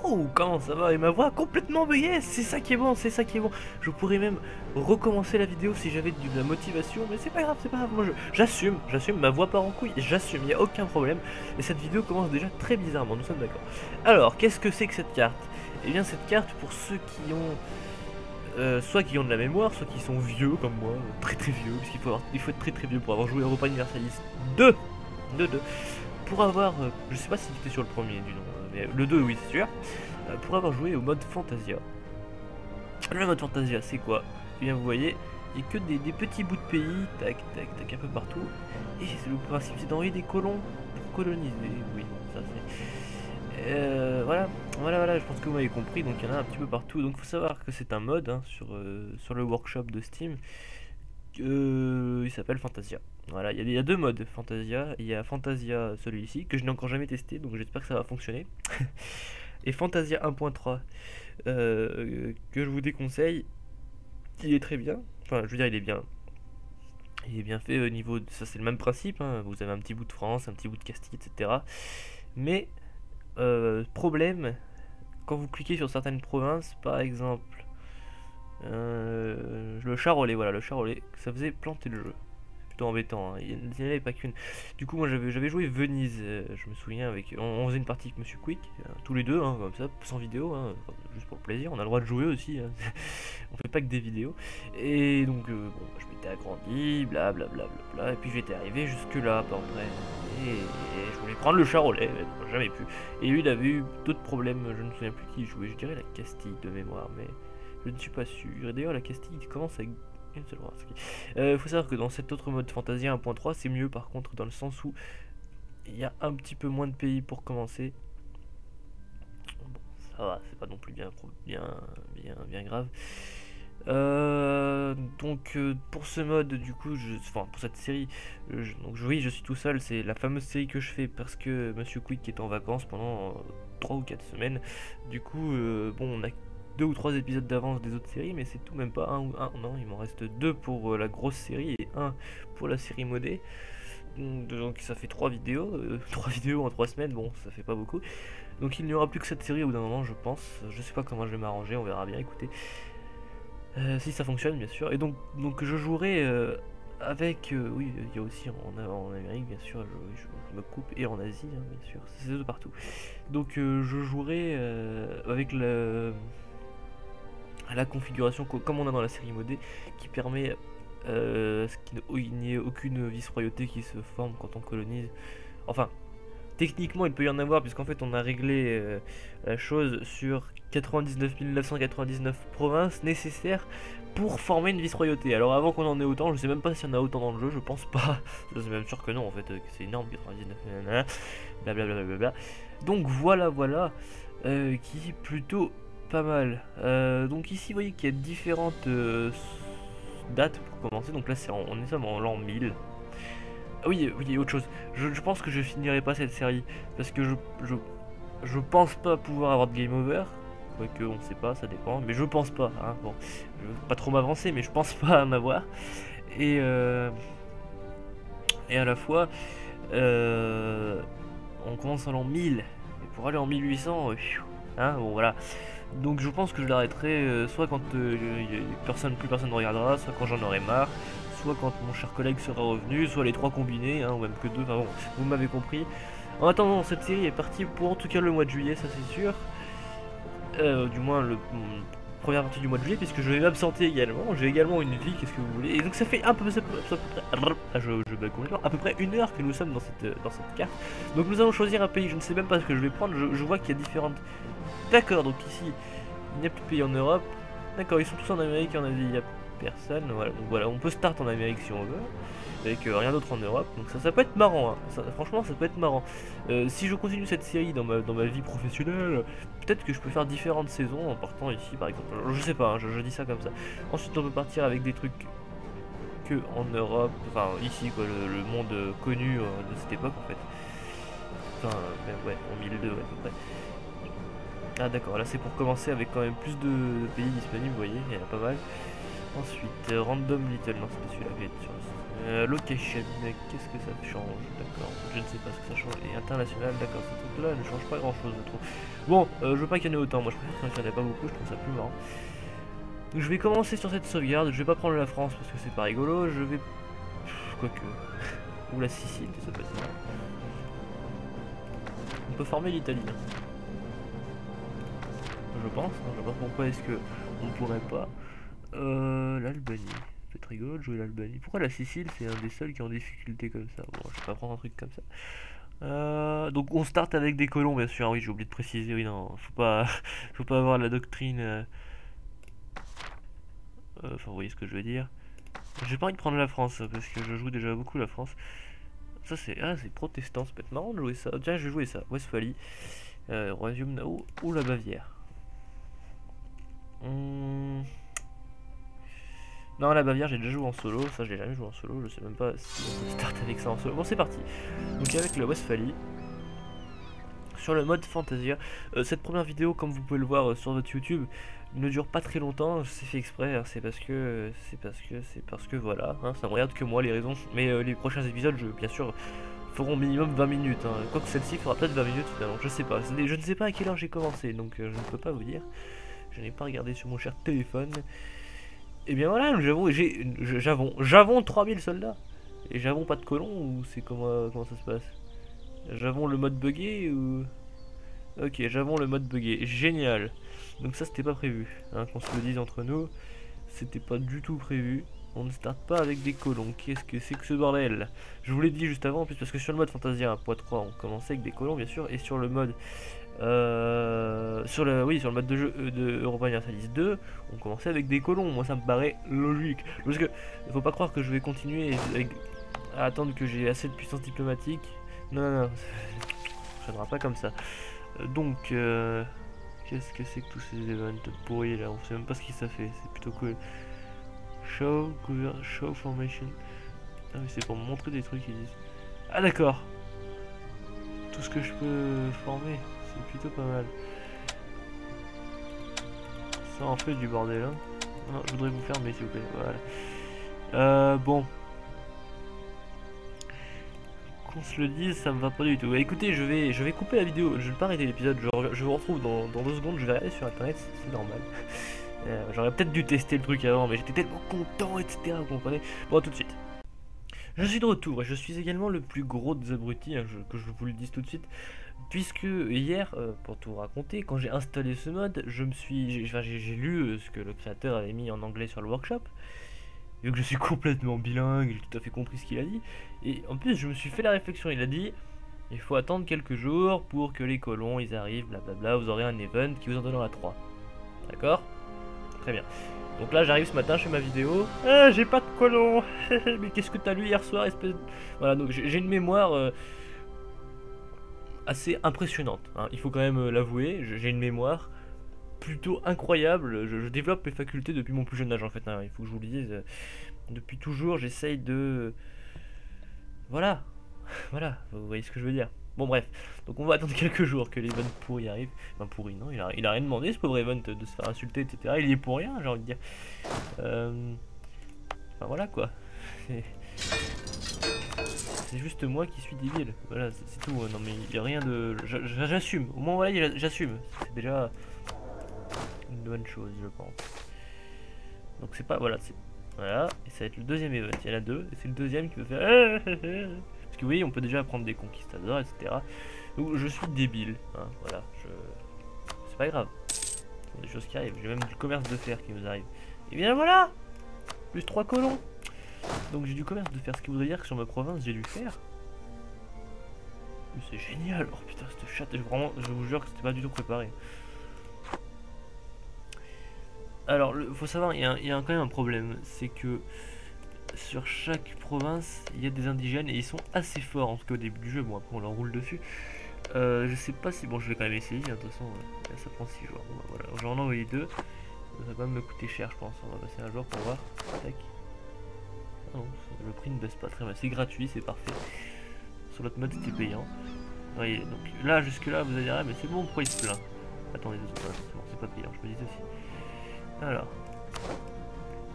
Oh, comment ça va? Et ma voix a complètement bugué, c'est ça qui est bon, c'est ça qui est bon. Je pourrais même recommencer la vidéo si j'avais de la motivation, mais c'est pas grave, c'est pas grave. Moi, j'assume, ma voix part en couille, j'assume, y a aucun problème. Et cette vidéo commence déjà très bizarrement, nous sommes d'accord. Alors, qu'est-ce que c'est que cette carte? Eh bien, cette carte, pour ceux qui ont... soit qui ont de la mémoire, soit qui sont vieux comme moi, très très vieux, parce il faut être très très vieux pour avoir joué Europa Universalis 2. Pour avoir, je sais pas si c'était sur le premier du nom, mais le 2 oui c'est sûr, pour avoir joué au mode Fantasia. Le mode Fantasia c'est quoi? Eh bien vous voyez, il n'y a que des petits bouts de pays, tac tac tac un peu partout, et c'est le principe c'est d'envoyer des colons pour coloniser, oui ça c'est... voilà, je pense que vous m'avez compris, donc il y en a un petit peu partout, donc faut savoir que c'est un mode hein, sur le workshop de Steam, il s'appelle Fantasia. Voilà, il y a deux modes Fantasia. Il y a Fantasia celui-ci, que je n'ai encore jamais testé, donc j'espère que ça va fonctionner. Et Fantasia 1.3, que je vous déconseille. Il est très bien. Enfin, je veux dire, il est bien. Il est bien fait au niveau... Ça, c'est le même principe. Hein. Vous avez un petit bout de France, un petit bout de Castille, etc. Mais, problème, quand vous cliquez sur certaines provinces, par exemple... le Charolais, voilà, le Charolais, ça faisait planter le jeu. Embêtant, hein. Il n'y en avait pas qu'une. Du coup, moi j'avais joué Venise, je me souviens, avec. On faisait une partie avec Monsieur Quick, tous les deux, hein, comme ça, sans vidéo, hein, juste pour le plaisir. On a le droit de jouer aussi, hein. On fait pas que des vidéos. Et donc, bon, je m'étais agrandi, blablabla, et puis j'étais arrivé jusque-là, à peu près. Et je voulais prendre le Charolais, mais jamais pu. Et lui, il avait eu d'autres problèmes, je ne me souviens plus qui jouait, je dirais la Castille de mémoire, mais je ne suis pas sûr. Et d'ailleurs, la Castille commence avec une seule race. Faut savoir que dans cet autre mode Fantasia 1.3 c'est mieux par contre dans le sens où il y a un petit peu moins de pays pour commencer. Bon, ça va, c'est pas non plus bien grave. Donc pour ce mode du coup, enfin pour cette série, oui je suis tout seul, c'est la fameuse série que je fais parce que Monsieur Quick est en vacances pendant 3 ou 4 semaines. Du coup, bon on a 2 ou 3 épisodes d'avance des autres séries, mais c'est tout, même pas un, non, il m'en reste 2 pour la grosse série et 1 pour la série modée. Donc ça fait 3 vidéos, 3 vidéos en 3 semaines, bon ça fait pas beaucoup. Donc il n'y aura plus que cette série au bout d'un moment je pense, je sais pas comment je vais m'arranger, on verra bien, écoutez. Si ça fonctionne bien sûr, et donc je jouerai avec, oui il y a aussi en Amérique bien sûr, je me coupe, et en Asie hein, bien sûr, c'est de partout. Donc je jouerai avec la configuration comme on a dans la série modée qui permet qu'il n'y ait aucune vice-royauté qui se forme quand on colonise. Enfin, techniquement il peut y en avoir puisqu'en fait on a réglé la chose sur 99 999 provinces nécessaires pour former une vice-royauté. Alors avant qu'on en ait autant, je sais même pas s'il y en a autant dans le jeu, je pense pas. Je suis même sûr que non en fait, que c'est énorme 99, blablabla. Donc voilà, qui est plutôt pas mal. Donc ici vous voyez qu'il y a différentes dates pour commencer. Donc là on est en l'an 1000. Ah oui, autre chose. Je pense que je finirai pas cette série parce que je pense pas pouvoir avoir de game over. Quoique on sait pas, ça dépend. Mais je pense pas. Hein. Bon, je veux pas trop m'avancer, mais je pense pas en avoir. Et à la fois, on commence en l'an 1000 et pour aller en 1800, hein, bon voilà. Donc je pense que je l'arrêterai soit quand plus personne ne regardera, soit quand j'en aurai marre, soit quand mon cher collègue sera revenu, soit les trois combinés, hein, ou même que deux, enfin bon, vous m'avez compris. En attendant, cette série est partie pour en tout cas le mois de juillet, ça c'est sûr. Du moins première partie du mois de juillet, puisque je vais m'absenter également, j'ai également une vie, qu'est-ce que vous voulez. Et donc ça fait à peu près, à peu près 1 heure que nous sommes dans cette carte. Donc nous allons choisir un pays, je ne sais même pas ce que je vais prendre, je vois qu'il y a différentes... D'accord, donc ici, il n'y a plus de pays en Europe. D'accord, ils sont tous en Amérique, en Asie, il n'y a personne. Voilà, donc voilà, on peut start en Amérique si on veut, avec rien d'autre en Europe. Donc ça peut être marrant, hein. Franchement, ça peut être marrant. Si je continue cette série dans ma vie professionnelle, peut-être que je peux faire différentes saisons en partant ici, par exemple. Je sais pas, hein, je dis ça comme ça. Ensuite, on peut partir avec des trucs que en Europe, enfin ici, quoi, le monde connu de cette époque, en fait. Enfin, ouais, en 1002, ouais, à peu près. Ah d'accord, là c'est pour commencer avec quand même plus de pays disponibles, vous voyez, il y en a pas mal. Ensuite, Random Little, non c'est pas celui-là que j'ai sur le Location, qu'est-ce que ça change? D'accord, je ne sais pas ce que ça change. Et international, d'accord, ce truc là ne change pas grand chose, je trouve. Bon, je veux pas qu'il y en ait autant, moi je préfère qu'il n'y en ait pas beaucoup, je trouve ça plus marrant. Donc je vais commencer sur cette sauvegarde, je vais pas prendre la France parce que c'est pas rigolo, je vais... Quoique... Ou la Sicile, ça peut être... On peut former l'Italie. Je pense, hein, je sais pas pourquoi est-ce que on pourrait pas. L'Albanie. Ça peut être rigolo de jouer l'Albanie. Pourquoi la Sicile c'est un des seuls qui est en difficulté comme ça? Bon, je vais pas prendre un truc comme ça. Donc on start avec des colons bien sûr. Ah oui, j'ai oublié de préciser. Oui non, faut pas avoir la doctrine. Enfin, vous voyez ce que je veux dire. J'ai pas envie de prendre la France parce que je joue déjà beaucoup la France. Ça c'est c'est protestant, ça peut être marrant de jouer ça. Tiens, je vais jouer ça. Westphalie, Royaume Nao ou la Bavière. Non, la Bavière, j'ai déjà joué en solo. Ça, je l'ai jamais joué en solo. Je sais même pas si on start avec ça en solo. Bon, c'est parti. Donc, avec la Westphalie. Sur le mode Fantasia. Cette première vidéo, comme vous pouvez le voir sur votre YouTube, ne dure pas très longtemps. C'est fait exprès. Hein, c'est parce que voilà. Hein, ça me regarde que moi, les raisons. Mais les prochains épisodes, bien sûr, feront minimum 20 minutes. Hein. Quoique celle-ci fera peut-être 20 minutes finalement. Je sais pas. Je ne sais pas à quelle heure j'ai commencé. Donc, je ne peux pas vous dire. Je n'ai pas regardé sur mon cher téléphone. Et bien voilà, nous j'avons 3000 soldats. Et j'avons pas de colons ou c'est comment ça se passe? J'avons le mode buggé ou... Ok, j'avons le mode buggé, génial. Donc ça c'était pas prévu, hein, qu'on se le dise entre nous. C'était pas du tout prévu. On ne starte pas avec des colons, qu'est-ce que c'est que ce bordel? Je vous l'ai dit juste avant en plus parce que sur le mode Fantasia 1.3 on commençait avec des colons bien sûr. Et sur le mode... sur le mode de jeu de Europa Universalis 2, on commençait avec des colons. Moi, ça me paraît logique. Parce que il faut pas croire que je vais continuer à attendre que j'ai assez de puissance diplomatique. Non, ça ne sera pas comme ça. Donc, qu'est-ce que c'est que tous ces events pourris là? On sait même pas ce que ça fait. C'est plutôt cool. Show formation. Ah, mais c'est pour me montrer des trucs, ils disent. Ah, d'accord. Tout ce que je peux former. C'est plutôt pas mal. Ça en fait du bordel hein. Non, je voudrais vous fermer s'il vous plaît. Voilà. Bon. Qu'on se le dise, ça me va pas du tout. Écoutez, je vais couper la vidéo. Je vais pas arrêter l'épisode. Je vous retrouve dans 2 secondes. Je vais regarder sur internet. C'est normal. J'aurais peut-être dû tester le truc avant, mais j'étais tellement content, etc. Vous comprenez? Bon, tout de suite. Je suis de retour et je suis également le plus gros des abrutis, hein, que je vous le dise tout de suite. Puisque hier, pour tout raconter, quand j'ai installé ce mode, j'ai lu ce que le créateur avait mis en anglais sur le workshop. Vu que je suis complètement bilingue, j'ai tout à fait compris ce qu'il a dit. Et en plus, je me suis fait la réflexion, il a dit il faut attendre quelques jours pour que les colons ils arrivent, blablabla, vous aurez un event qui vous en donnera 3. D'accord? Très bien. Donc là j'arrive ce matin, je fais ma vidéo. Ah, j'ai pas de colons. Mais qu'est-ce que t'as lu hier soir, espèce de... Voilà, donc j'ai une mémoire assez impressionnante, hein. Il faut quand même l'avouer, j'ai une mémoire plutôt incroyable. Je développe mes facultés depuis mon plus jeune âge en fait, hein. Il faut que je vous le dise. Depuis toujours j'essaye de... Voilà. Voilà, vous voyez ce que je veux dire. Bon bref, donc on va attendre quelques jours que l'event pourri arrive. Enfin pourri non, il a rien demandé ce pauvre event de se faire insulter etc. Il y est pour rien j'ai envie de dire. Enfin voilà quoi. C'est juste moi qui suis débile. Voilà c'est tout, non mais il n'y a rien de... J'assume, au moins voilà j'assume. C'est déjà une bonne chose je pense. Donc c'est pas... Voilà, voilà, et ça va être le deuxième event, il y en a 2, et c'est le deuxième qui veut faire... Parce que oui, on peut déjà prendre des conquistadors, etc. Donc je suis débile, hein, voilà, c'est pas grave. Il y a des choses qui arrivent, j'ai même du commerce de fer qui nous arrive. Et bien voilà, plus 3 colons. Donc j'ai du commerce de fer, ce qui voudrait dire que sur ma province j'ai du fer. C'est génial, oh putain cette chatte, vraiment, je vous jure que c'était pas du tout préparé. Alors, faut savoir, il y a quand même un problème, c'est que sur chaque province, il y a des indigènes et ils sont assez forts, en tout cas au début du jeu. Bon, après on leur roule dessus. Je sais pas si... Bon, je vais quand même essayer, hein, de toute façon, ça prend 6 jours. Bon, bah, voilà, j'en ai envoyé 2. Ça va quand même me coûter cher, je pense. On va passer un jour pour voir. Tac. Ah non, le prix ne baisse pas très mal. C'est gratuit, c'est parfait. Sur l'autre mode, c'était payant. Voyez, donc là, jusque-là, vous allez dire, ah, mais c'est bon, pourquoi il se plaint? Attendez, c'est bon, c'est pas payant, je me dis aussi. Alors,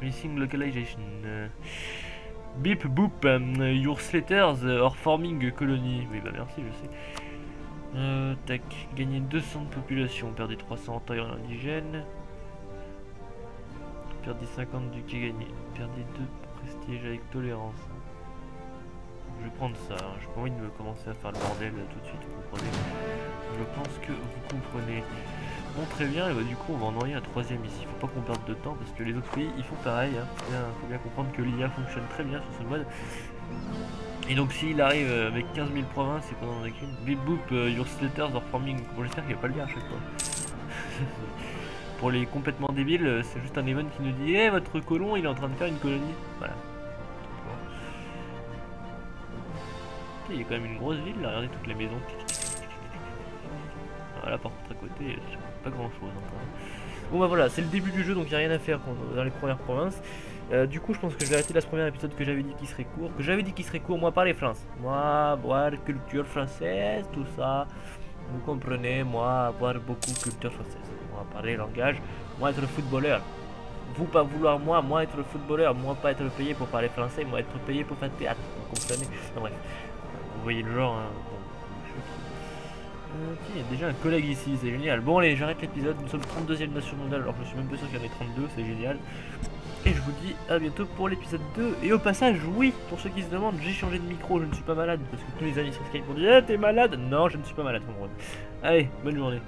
missing localization. Beep boop, your sletters are forming colony. Oui, bah merci, je sais. Tac, gagner 200 de population, perdre 300 en taille en indigène. Perdre 50 du qui gagné, perdre 2 prestige avec tolérance. Je vais prendre ça, hein. J'ai pas envie de me commencer à faire le bordel tout de suite, vous comprenez. Je pense que vous comprenez. Bon, très bien, et bah, du coup on va envoyer un troisième ici. Faut pas qu'on perde de temps parce que les autres pays ils font pareil, hein. Faut bien comprendre que l'IA fonctionne très bien sur ce mode. Et donc s'il arrive avec 15 000 provinces et qu'on en a qu'une, bip boop, your sletters are forming. Bon, j'espère qu'il va pas le dire à chaque fois. Pour les complètement débiles, c'est juste un event qui nous dit eh, votre colon il est en train de faire une colonie. Voilà. Il y a quand même une grosse ville là, regardez toutes les maisons. Voilà, par contre à côté, pas grand chose encore. Bon bah voilà, c'est le début du jeu donc il n'y a rien à faire dans les premières provinces. Du coup je pense que je vais arrêter là ce premier épisode que j'avais dit qui serait court. Moi parler français. Moi voir culture française, tout ça. Vous comprenez, moi avoir beaucoup culture française. Moi parler langage, moi être footballeur. Vous pas vouloir moi être footballeur, moi pas être payé pour parler français, moi être payé pour faire théâtre. Vous comprenez? Non, bref. Vous voyez le genre, hein. Bon. Il y a déjà un collègue ici, c'est génial. Bon allez, j'arrête l'épisode, nous sommes 32e nation mondiale, alors je suis même pas sûr qu'il y en ait 32, c'est génial. Et je vous dis à bientôt pour l'épisode 2. Et au passage, oui, pour ceux qui se demandent, j'ai changé de micro, je ne suis pas malade. Parce que tous les amis sur Skype m'ont dit eh, t'es malade? Non, je ne suis pas malade, mon gros. Allez, bonne journée.